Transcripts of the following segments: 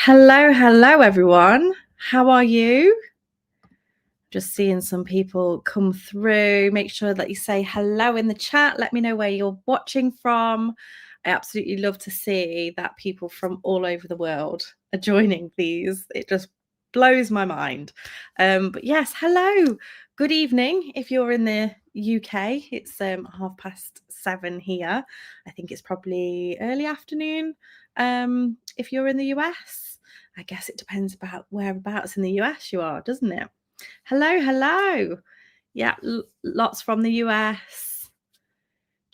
Hello, everyone. How are you? Just seeing some people come through. Make sure that you say hello in the chat. Let me know where you're watching from. I absolutely love to see that people from all over the world are joining these. It just blows my mind. But yes, hello. Good evening. If you're in the UK, it's 7:30 here. I think it's probably early afternoon. If you're in the US, I guess it depends about whereabouts in the US you are, doesn't it? Hello. Yeah, lots from the US,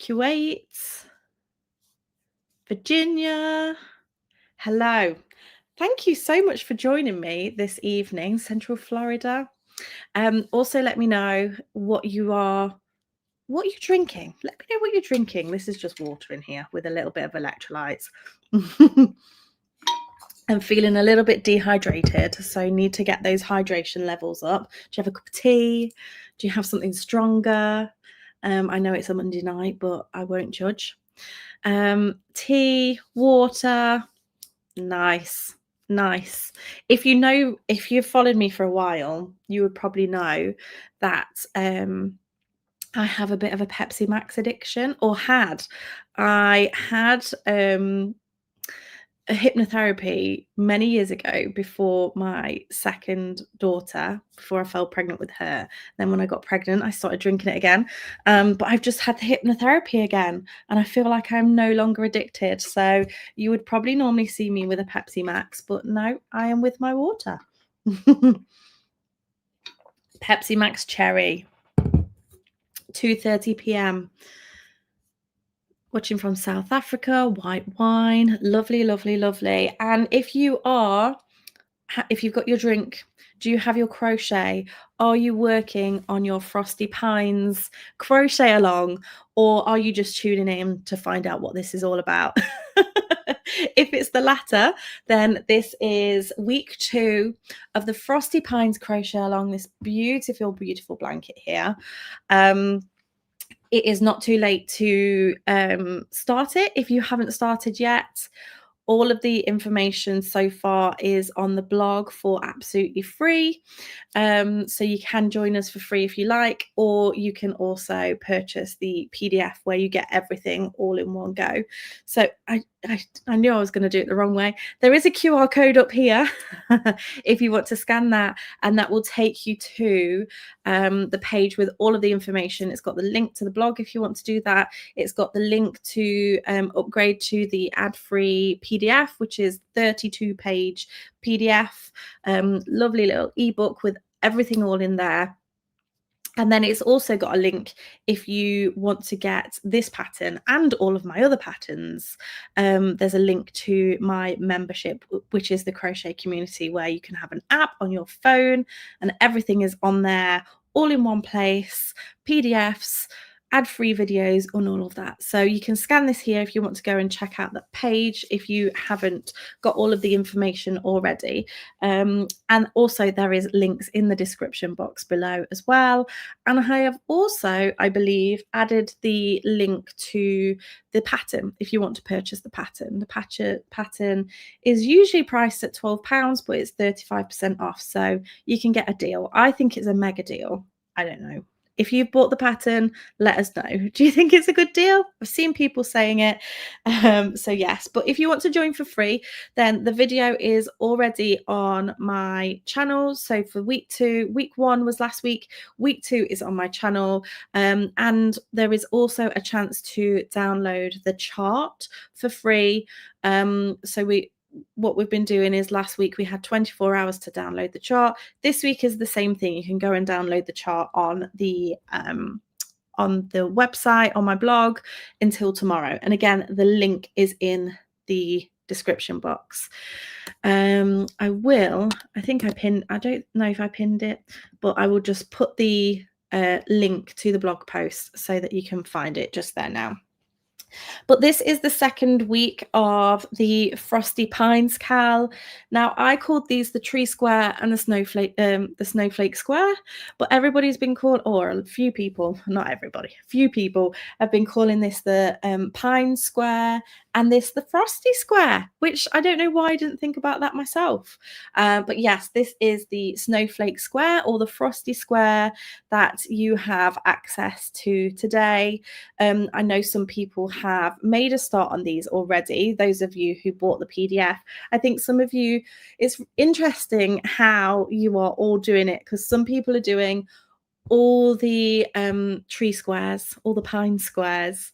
Kuwait, Virginia. Hello. Thank you so much for joining me this evening, Central Florida. Also, let me know what you're drinking. Let me know what you're drinking. This is just water in here with a little bit of electrolytes. I'm feeling a little bit dehydrated, so need to get those hydration levels up. Do you have a cup of tea? Do you have something stronger? I know it's a Monday night, but I won't judge. Tea, water, nice. If you've followed me for a while, you would probably know that I have a bit of a Pepsi Max addiction, or had. I had a hypnotherapy many years ago before my second daughter, before I fell pregnant with her. Then when I got pregnant, I started drinking it again. But I've just had the hypnotherapy again, and I feel like I'm no longer addicted. So you would probably normally see me with a Pepsi Max, but no, I am with my water. Pepsi Max Cherry, 2:30 p.m. Watching from South Africa, white wine, lovely. And if you've got your drink, do you have your crochet? Are you working on your Frosty Pines Crochet Along, or are you just tuning in to find out what this is all about? If it's the latter, then this is week 2 of the Frosty Pines Crochet Along, this beautiful blanket here. It is not too late to start it if you haven't started yet. All of the information so far is on the blog for absolutely free. So you can join us for free if you like, or you can also purchase the PDF where you get everything all in one go. So I knew I was going to do it the wrong way. There is a QR code up here if you want to scan that, and that will take you to the page with all of the information. It's got the link to the blog if you want to do that. It's got the link to upgrade to the ad-free PDF, which is 32-page PDF. Lovely little ebook with everything all in there. And then it's also got a link if you want to get this pattern and all of my other patterns. There's a link to my membership, which is the crochet community, where you can have an app on your phone and everything is on there, all in one place, PDFs, ad-free videos, and all of that. So you can scan this here if you want to go and check out that page if you haven't got all of the information already. And also there is links in the description box below as well. And I have also, I believe, added the link to the pattern if you want to purchase the pattern. The pattern is usually priced at £12, but it's 35% off. So you can get a deal. I think it's a mega deal. I don't know. If you've bought the pattern, let us know. Do you think it's a good deal? I've seen people saying it. So yes, but if you want to join for free, then the video is already on my channel. So for week 2, week 1 was last week. Week 2 is on my channel. And there is also a chance to download the chart for free. What we've been doing is last week we had 24 hours to download the chart. This week is the same thing. You can go and download the chart on the website, on my blog, until tomorrow. And again, the link is in the description box. I don't know if I pinned it, but I will just put the link to the blog post so that you can find it just there now. But this is the second week of the Frosty Pines CAL. Now, I called these the tree square and the snowflake square, but everybody's been called, or a few people, not everybody, a few people have been calling this the pine square and this the Frosty square, which I don't know why I didn't think about that myself. But yes, this is the snowflake square or the Frosty square that you have access to today. I know some people have made a start on these already. Those of you who bought the PDF, I think some of you, it's interesting how you are all doing it, because some people are doing all the tree squares, all the pine squares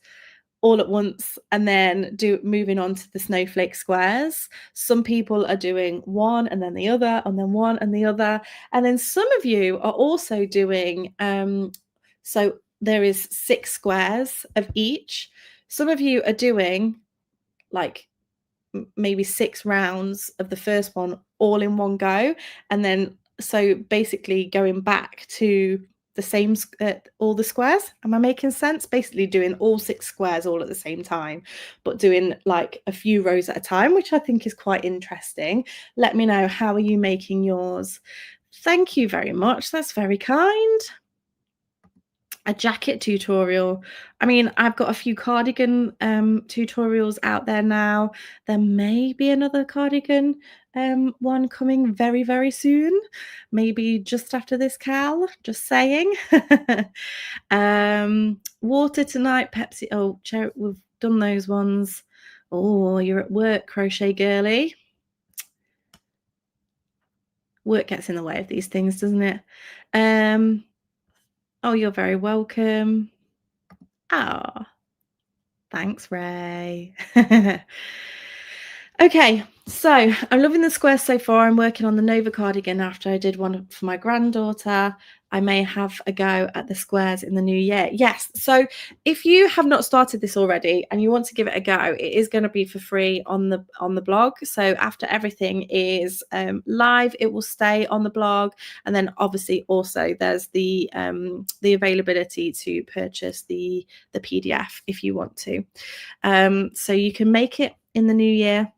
all at once, and then moving on to the snowflake squares. Some people are doing one and then the other and then one and the other, and then some of you are also doing so there is 6 squares of each. Some of you are doing like maybe 6 rounds of the first one all in one go, and then so basically going back to the same all the squares. Am I making sense? Basically doing all 6 squares all at the same time, but doing like a few rows at a time, which I think is quite interesting. Let me know, how are you making yours? Thank you very much, that's very kind. A jacket tutorial. I mean, I've got a few cardigan tutorials out there now. There may be another cardigan one coming very, very soon. Maybe just after this CAL, just saying. Water tonight, Pepsi. Oh, we've done those ones. Oh, you're at work, crochet girly. Work gets in the way of these things, doesn't it? Oh, you're very welcome. Ah, thanks, Ray. Okay, so I'm loving the squares so far. I'm working on the Nova cardigan after I did one for my granddaughter. I may have a go at the squares in the new year. Yes, so if you have not started this already and you want to give it a go, it is going to be for free on the blog. So after everything is live, it will stay on the blog, and then obviously also there's the availability to purchase the PDF if you want to. So you can make it in the new year.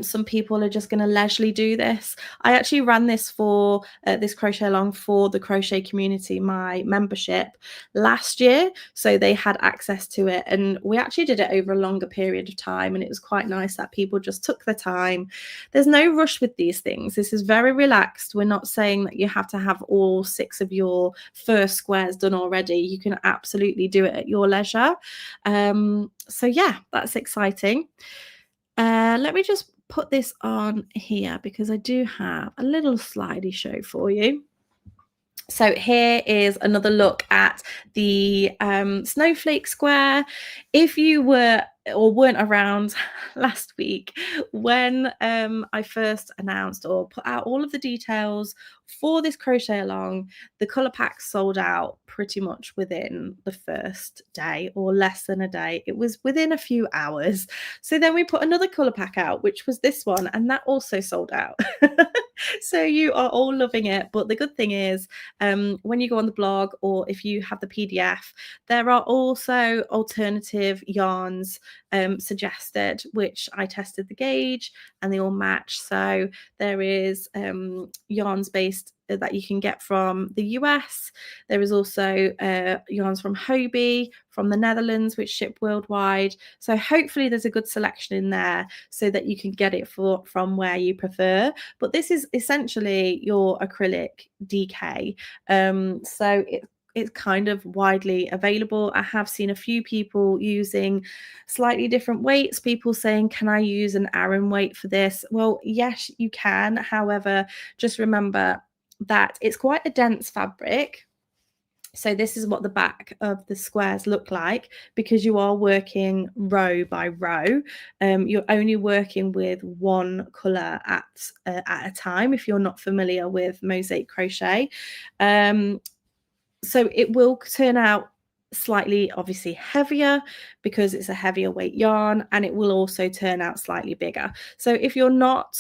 Some people are just going to leisurely do this. I actually ran this for this crochet along for the crochet community, my membership, last year, so they had access to it, and we actually did it over a longer period of time, and it was quite nice that people just took the time. There's no rush with these things. This is very relaxed. We're not saying that you have to have all 6 of your first squares done already. You can absolutely do it at your leisure. So yeah, that's exciting. Let me just put this on here because I do have a little slidey show for you. So here is another look at the snowflake square. If you were or weren't around last week when I first announced or put out all of the details for this crochet along, the colour packs sold out pretty much within the first day or less than a day. It was within a few hours. So then we put another colour pack out, which was this one, and that also sold out. So you are all loving it. But the good thing is, when you go on the blog or if you have the PDF, there are also alternative yarns suggested, which I tested the gauge and they all match. So there is yarns based that you can get from the US. There is also yarns from Hobie from the Netherlands, which ship worldwide. So hopefully there's a good selection in there so that you can get it from where you prefer. But this is essentially your acrylic DK. So it's kind of widely available. I have seen a few people using slightly different weights, people saying, can I use an Aran weight for this? Well, yes, you can. However, just remember that it's quite a dense fabric. So this is what the back of the squares look like, because you are working row by row. You're only working with one colour at a time if you're not familiar with mosaic crochet. So it will turn out slightly obviously heavier because it's a heavier weight yarn, and it will also turn out slightly bigger. So if you're not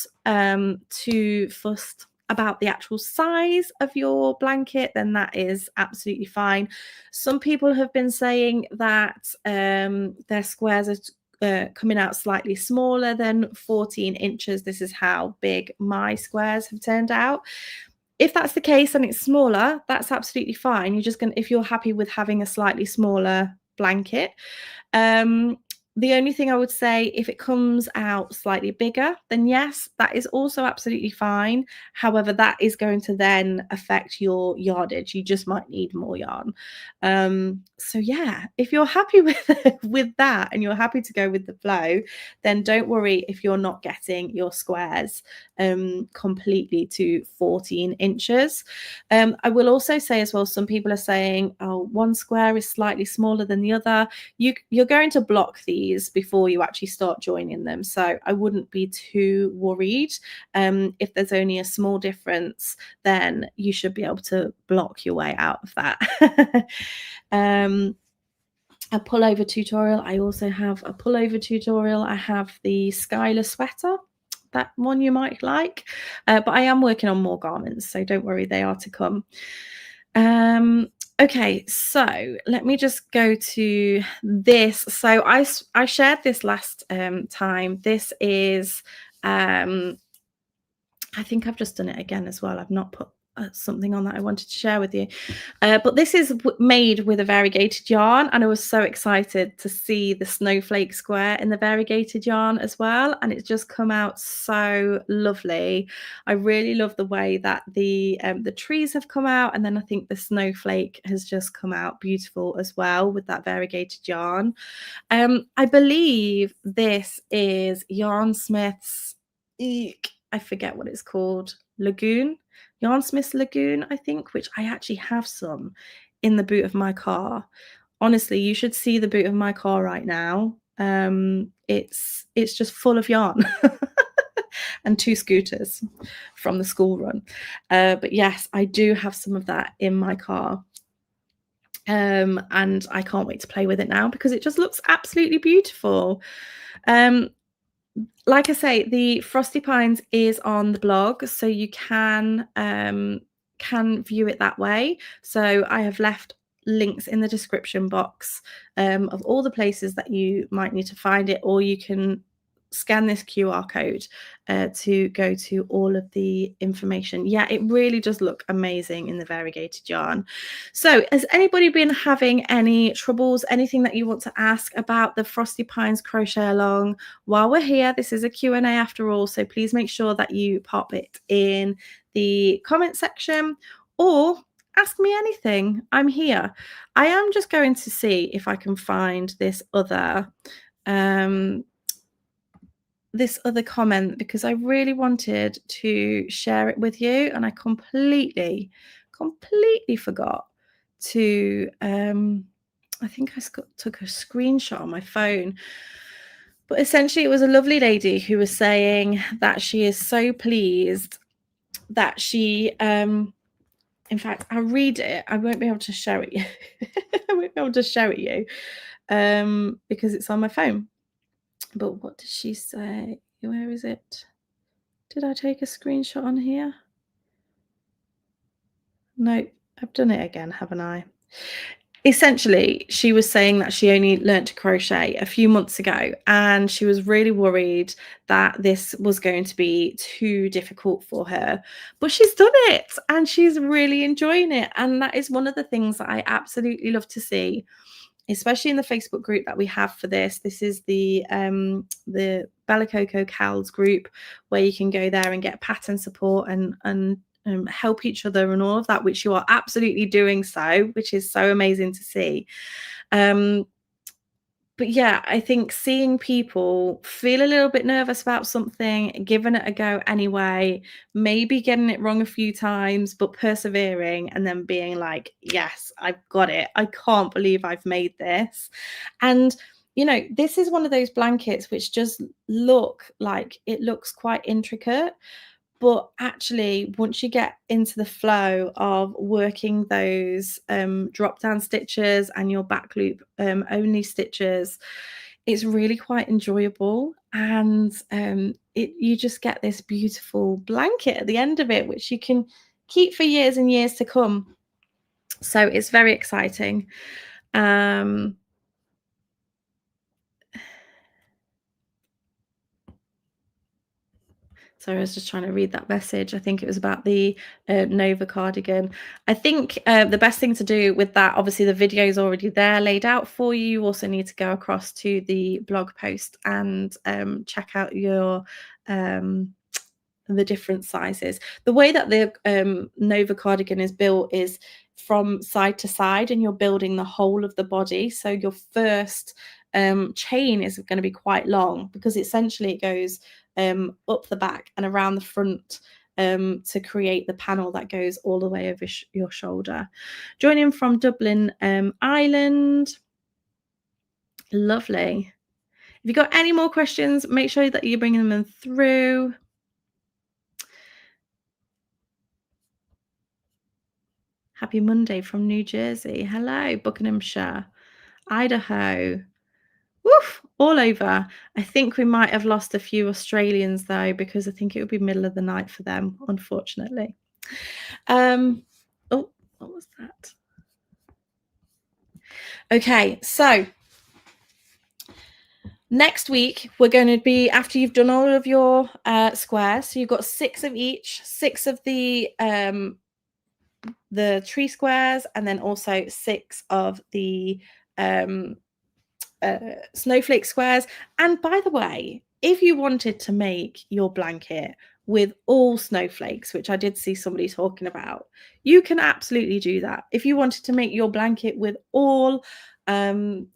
too fussed about the actual size of your blanket, then that is absolutely fine. Some people have been saying that their squares are coming out slightly smaller than 14 inches. This is how big my squares have turned out. If that's the case and it's smaller, that's absolutely fine. You're just going to, if you're happy with having a slightly smaller blanket. The only thing I would say, if it comes out slightly bigger, then yes, that is also absolutely fine. However, that is going to then affect your yardage. You just might need more yarn. So yeah, if you're happy with that and you're happy to go with the flow, then don't worry if you're not getting your squares completely to 14 inches. I will also say as well, some people are saying, oh, one square is slightly smaller than the other. You're going to block these before you actually start joining them, so I wouldn't be too worried. If there's only a small difference, then you should be able to block your way out of that. A pullover tutorial. I also have a pullover tutorial. I have the Skylar sweater. That one you might like, but I am working on more garments, so don't worry, they are to come. Okay, so let me just go to this. So I shared this last time. This is I think I've just done it again as well. I've not put something on that I wanted to share with you. But this is made with a variegated yarn, and I was so excited to see the snowflake square in the variegated yarn as well, and it's just come out so lovely. I really love the way that the trees have come out, and then I think the snowflake has just come out beautiful as well with that variegated yarn. I believe this is Yarn Smith's, I forget what it's called, Lagoon, Yarn Smith's Lagoon, I think, which I actually have some in the boot of my car. Honestly, you should see the boot of my car right now. It's just full of yarn. And 2 scooters from the school run. But yes, I do have some of that in my car. And I can't wait to play with it now because it just looks absolutely beautiful. Like I say, the Frosty Pines is on the blog, so you can view it that way. So I have left links in the description box of all the places that you might need to find it, or you can scan this QR code to go to all of the information. Yeah, it really does look amazing in the variegated yarn. So has anybody been having any troubles, anything that you want to ask about the Frosty Pines Crochet Along? While we're here, this is a Q&A after all, so please make sure that you pop it in the comment section or ask me anything. I'm here. I am just going to see if I can find this other comment because I really wanted to share it with you, and I completely forgot to I think I took a screenshot on my phone. But essentially, it was a lovely lady who was saying that she is so pleased that she in fact, I'll read it. I won't be able to show it you. I won't be able to show it you because it's on my phone. But what did she say? Where is it? Did I take a screenshot on here? No, I've done it again, haven't I? Essentially, she was saying that she only learnt to crochet a few months ago, and she was really worried that this was going to be too difficult for her. But she's done it, and she's really enjoying it. And that is one of the things that I absolutely love to see, especially in the Facebook group that we have for this. This is the Bellicoco CALs group, where you can go there and get pattern support and help each other and all of that, which you are absolutely doing so, which is so amazing to see. But yeah, I think seeing people feel a little bit nervous about something, giving it a go anyway, maybe getting it wrong a few times, but persevering and then being like, yes, I've got it. I can't believe I've made this. And you know, this is one of those blankets which just look like it looks quite intricate. But actually, once you get into the flow of working those drop down stitches and your back loop only stitches, it's really quite enjoyable. And you just get this beautiful blanket at the end of it, which you can keep for years and years to come. So it's very exciting. Sorry, I was just trying to read that message. I think it was about the Nova cardigan. I think the best thing to do with that, obviously the video is already there laid out for you. You also need to go across to the blog post and check out your the different sizes. The way that the Nova cardigan is built is from side to side, and you're building the whole of the body. So your first chain is going to be quite long, because essentially it goes up the back and around the front to create the panel that goes all the way over your shoulder. Joining from Dublin, Ireland. Lovely. If you've got any more questions, make sure that you're bringing them through. Happy Monday from New Jersey. Hello, Buckinghamshire, Idaho. Woof, all over. I think we might have lost a few Australians though, because I think it would be middle of the night for them, unfortunately. Oh, what was that? Okay, so next week we're going to be, after you've done all of your squares, so you've got 6 of each, 6 of the tree squares, and then also 6 of the snowflake squares. And by the way, if you wanted to make your blanket with all snowflakes, which I did see somebody talking about, you can absolutely do that. If you wanted to make your blanket with all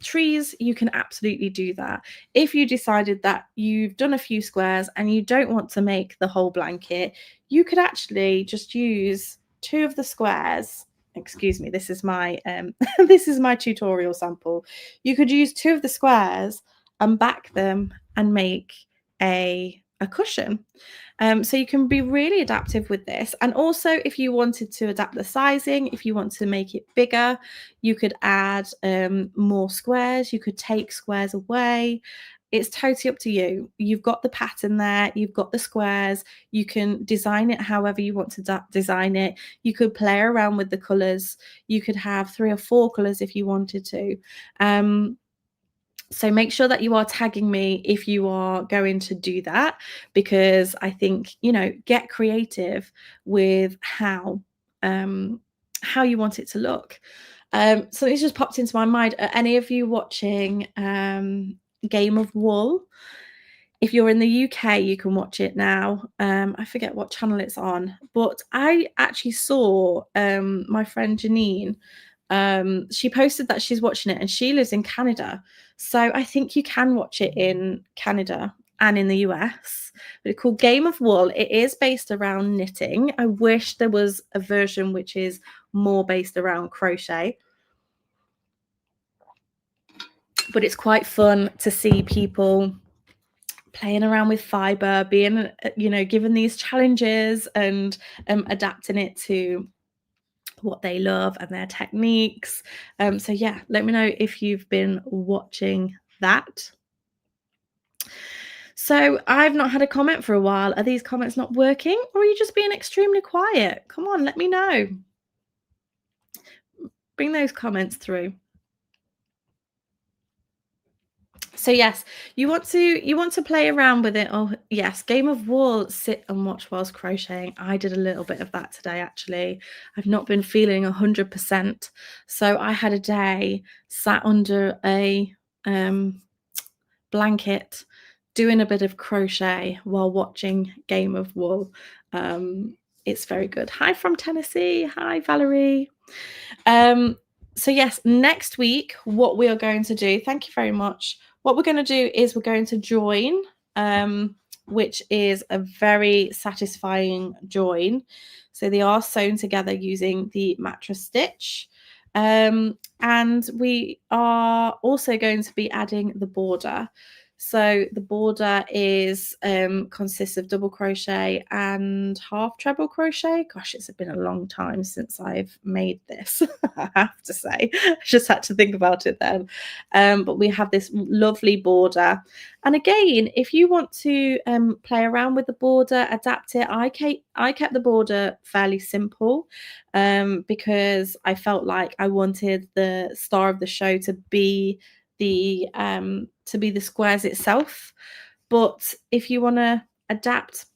trees, you can absolutely do that. If you decided that you've done a few squares and you don't want to make the whole blanket, you could actually just use 2 of the squares. Excuse me, this is my this is my tutorial sample. You could use 2 of the squares and back them and make a cushion. So you can be really adaptive with this. And also, if you wanted to adapt the sizing, if you want to make it bigger, you could add more squares. You could take squares away. It's totally up to you. You've got the pattern there, you've got the squares, you can design it however you want to design it. You could play around with the colors. You could have 3 or 4 colors if you wanted to. So make sure that you are tagging me if you are going to do that, because I think, get creative with how you want it to look. So it's just popped into my mind. Are any of you watching Game of Wool? If you're in the UK, you can watch it now. I forget what channel it's on, but I actually saw my friend Janine. She posted that she's watching it, and she lives in Canada. So I think you can watch it in Canada and in the US. But it's called Game of Wool. It is based around knitting. I wish there was a version which is more based around crochet. But it's quite fun to see people playing around with fiber, being, given these challenges and adapting it to what they love and their techniques. So yeah, let me know if you've been watching that. So I've not had a comment for a while. Are these comments not working, or are you just being extremely quiet? Come on, let me know. Bring those comments through. So yes, you want to play around with it. Oh yes, Game of Wool, sit and watch whilst crocheting. I did a little bit of that today, actually. I've not been feeling 100%, so I had a day sat under a blanket doing a bit of crochet while watching Game of Wool. It's very good. Hi from Tennessee. Hi Valerie. So yes, next week what we are going to do, thank you very much. What we're going to do is we're going to join, which is a very satisfying join. So they are sewn together using the mattress stitch. And we are also going to be adding the border. So the border is consists of double crochet and half treble crochet. Gosh, it's been a long time since I've made this, I have to say. I just had to think about it then. But we have this lovely border. And again, if you want to play around with the border, adapt it, I kept the border fairly simple because I felt like I wanted the star of the show to be the squares itself. But if you want to adapt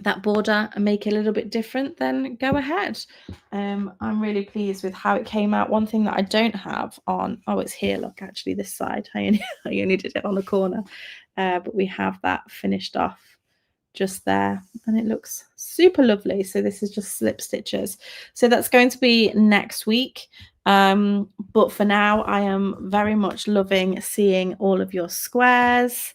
that border and make it a little bit different, then go ahead. I'm really pleased with how it came out. One thing that I don't have on, oh, it's here, look, actually this side, I only did it on the corner, but we have that finished off just there, and it looks super lovely. So this is just slip stitches, so that's going to be next week. But for now, I am very much loving seeing all of your squares.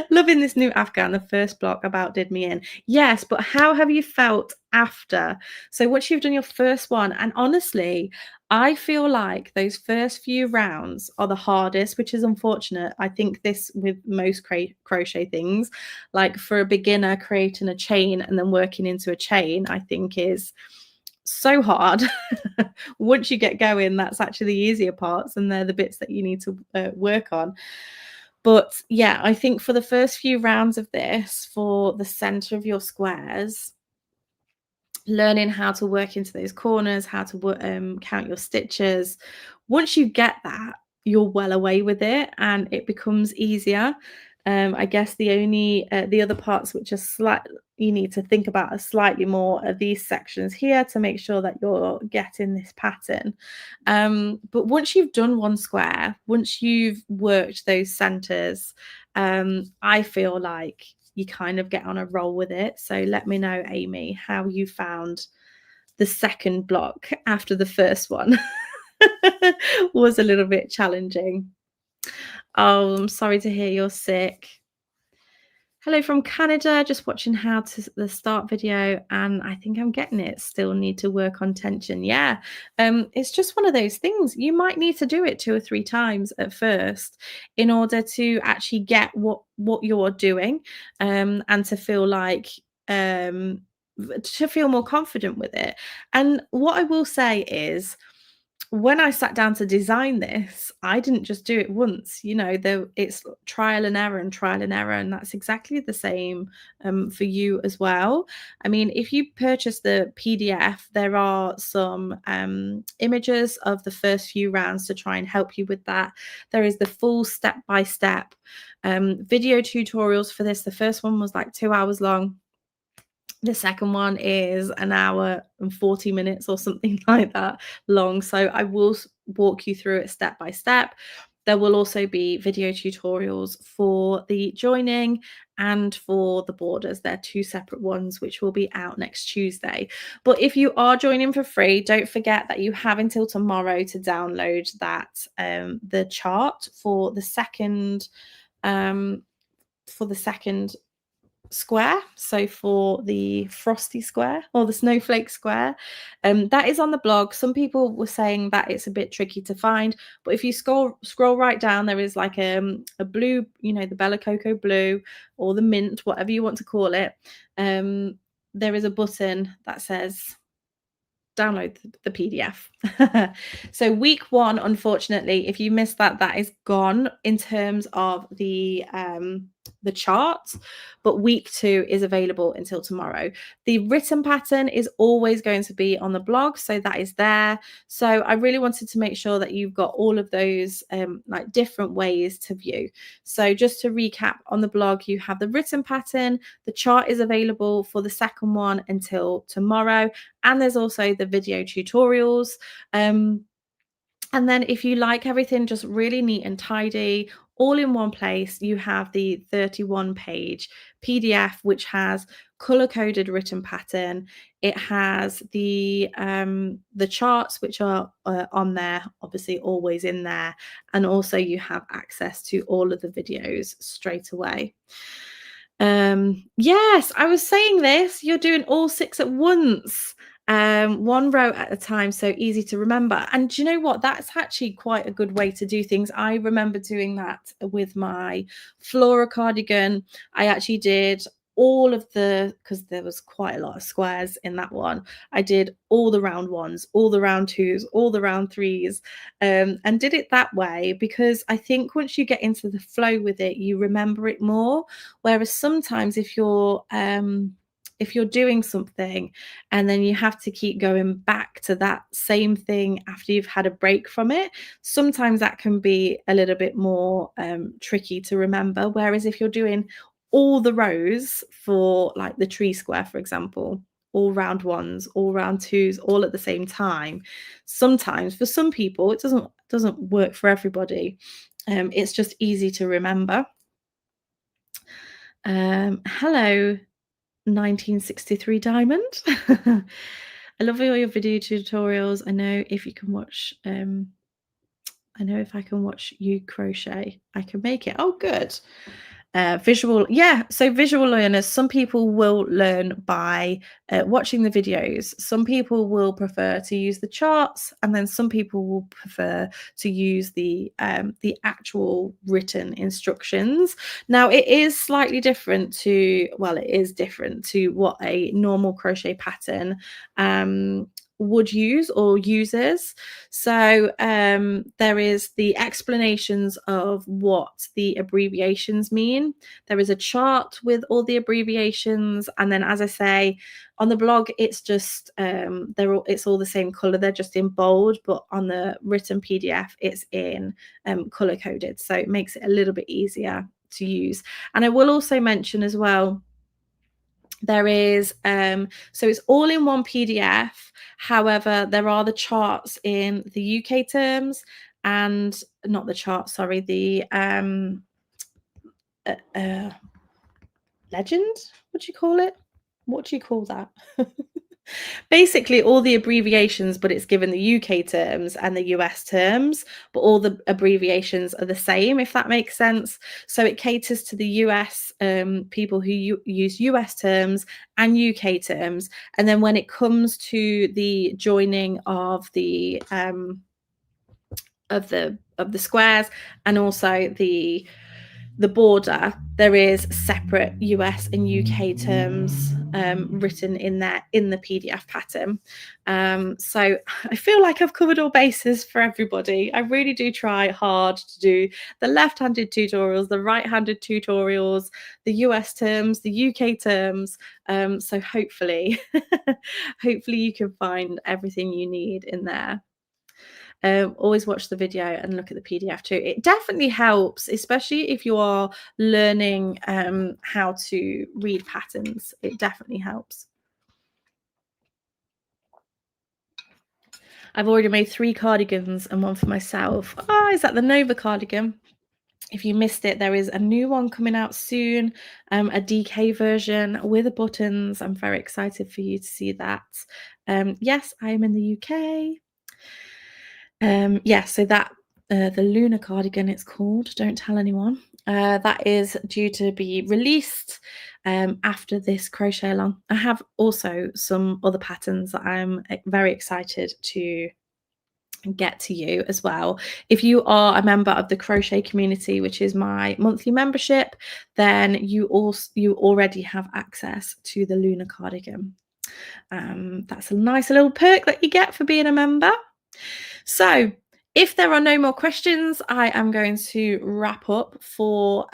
Loving this new Afghan. The first block about did me in. Yes, but how have you felt after? So once you've done your first one, and honestly, I feel like those first few rounds are the hardest, which is unfortunate. I think this with most crochet things, like for a beginner, creating a chain and then working into a chain, I think is so hard. Once you get going, that's actually the easier parts, and they're the bits that you need to work on. But yeah, I think for the first few rounds of this, for the center of your squares, learning how to work into those corners, how to count your stitches. Once you get that, you're well away with it and it becomes easier. I guess the other parts which are you need to think about are slightly more are these sections here to make sure that you're getting this pattern. But once you've done one square, once you've worked those centers, I feel like you kind of get on a roll with it. So let me know, Amy, how you found the second block after the first one. Was a little bit challenging. Oh, I'm sorry to hear you're sick. Hello from Canada, just watching how to the start video, and I think I'm getting it. Still need to work on tension. Yeah, it's just one of those things. You might need to do it 2 or 3 times at first in order to actually get what you're doing, and to feel like to feel more confident with it. And what I will say is, when I sat down to design this, I didn't just do it once. It's trial and error and trial and error, and that's exactly the same for you as well. I mean, if you purchase the PDF, there are some images of the first few rounds to try and help you with that. There is the full step-by-step video tutorials for this. The first one was like 2 hours long. The second one is 1 hour and 40 minutes or something like that long. So I will walk you through it step by step. There will also be video tutorials for the joining and for the borders. They're 2 separate ones, which will be out next Tuesday. But if you are joining for free, don't forget that you have until tomorrow to download that the chart for the second square. So for the frosty square or the snowflake square, that is on the blog. Some people were saying that it's a bit tricky to find, but if you scroll right down, there is like a blue, the Bella Cocoa blue or the mint, whatever you want to call it. There is a button that says download the PDF. So week 1, unfortunately, if you missed that, that is gone in terms of the chart, but week 2 is available until tomorrow. The written pattern is always going to be on the blog, so that is there. So I really wanted to make sure that you've got all of those like different ways to view. So just to recap, on the blog you have the written pattern, the chart is available for the second one until tomorrow, and there's also the video tutorials. And then if you like everything just really neat and tidy, all in one place, you have the 31-page PDF, which has color-coded written pattern. It has the charts, which are on there, obviously always in there. And also you have access to all of the videos straight away. Yes, I was saying this, you're doing all 6 at once. 1 row at a time, so easy to remember. And do you know what? That's actually quite a good way to do things. I remember doing that with my Flora cardigan. I actually did all of because there was quite a lot of squares in that one. I did all the round 1s, all the round 2s, all the round 3s, and did it that way because I think once you get into the flow with it, you remember it more. Whereas sometimes if you're doing something and then you have to keep going back to that same thing after you've had a break from it, sometimes that can be a little bit more tricky to remember. Whereas if you're doing all the rows for like the tree square, for example, all round ones, all round twos, all at the same time. Sometimes for some people it doesn't work for everybody. It's just easy to remember. Hello, 1963 Diamond. I love all your video tutorials. I know if you can watch I know if I can watch you crochet, I can make it. Oh, good. Visual, yeah. So visual learners, some people will learn by watching the videos. Some people will prefer to use the charts, and then some people will prefer to use the actual written instructions. Now, it is slightly different to, well, it is different to what a normal crochet pattern would use or uses. So there is the explanations of what the abbreviations mean. There is a chart with all the abbreviations, and then, as I say, on the blog it's just it's all the same color. They're just in bold, but on the written PDF it's in color coded, so it makes it a little bit easier to use. And I will also mention as well, there is so it's all in one PDF. However, there are the charts in the UK terms, and not the chart, sorry, the legend, what do you call it? What do you call that? Basically all the abbreviations, but it's given the UK terms and the US terms, but all the abbreviations are the same, if that makes sense. So it caters to the US people who use US terms and UK terms. And then when it comes to the joining of the squares and also the border, there is separate US and UK terms written in there in the PDF pattern. So I feel like I've covered all bases for everybody. I really do try hard to do the left-handed tutorials, the right-handed tutorials, the US terms, the UK terms. So hopefully, hopefully you can find everything you need in there. Always watch the video and look at the PDF too. It definitely helps, especially if you are learning how to read patterns. It definitely helps. I've already made 3 cardigans and one for myself. Oh, is that the Nova cardigan? If you missed it, there is a new one coming out soon, a DK version with the buttons. I'm very excited for you to see that. Yes, I am in the UK. Yeah, so that the Lunar cardigan, it's called, don't tell anyone. That is due to be released after this crochet along. I have also some other patterns that I'm very excited to get to you as well. If you are a member of the crochet community, which is my monthly membership, then you already have access to the Lunar cardigan. That's a nice little perk that you get for being a member. So if there are no more questions, I am going to wrap up for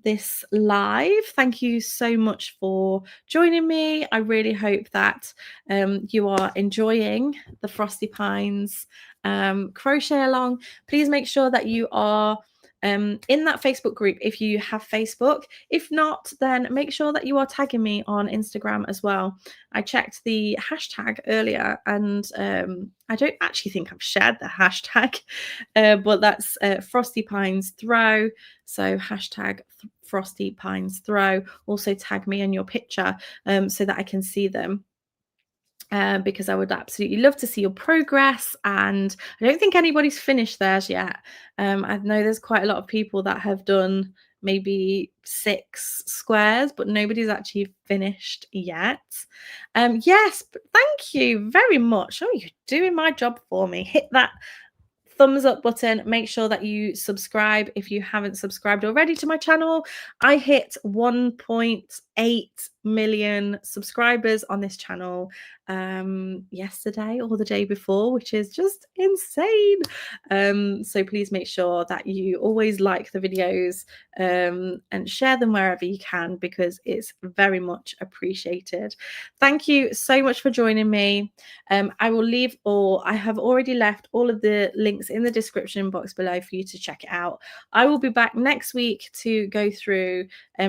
this live. Thank you so much for joining me. I really hope that you are enjoying the Frosty Pines crochet along. Please make sure that you are in that Facebook group if you have Facebook. If not, then make sure that you are tagging me on Instagram as well. I checked the hashtag earlier, and I don't actually think I've shared the hashtag, but that's Frosty Pines Throw. So hashtag Frosty Pines Throw. Also tag me in your picture so that I can see them. Because I would absolutely love to see your progress, and I don't think anybody's finished theirs yet. I know there's quite a lot of people that have done maybe 6 squares, but nobody's actually finished yet. Yes, but thank you very much. Oh, you're doing my job for me. Hit that thumbs up button. Make sure that you subscribe if you haven't subscribed already to my channel. I hit 1.8 million subscribers on this channel yesterday or the day before, which is just insane. So please make sure that you always like the videos and share them wherever you can, because it's very much appreciated. Thank you so much for joining me. I will leave, or I have already left, all of the links in the description box below for you to check it out. I will be back next week to go through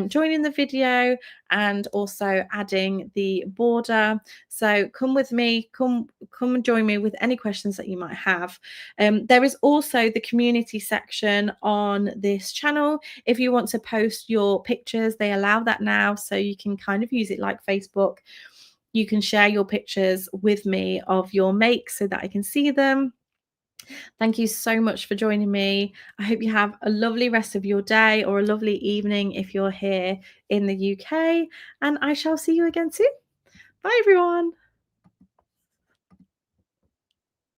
joining the video and also adding the border. So come with me, come and join me with any questions that you might have. There is also the community section on this channel. If you want to post your pictures, they allow that now, so you can kind of use it like Facebook. You can share your pictures with me of your makes so that I can see them. Thank you so much for joining me. I hope you have a lovely rest of your day, or a lovely evening if you're here in the UK, and I shall see you again soon. Bye, everyone.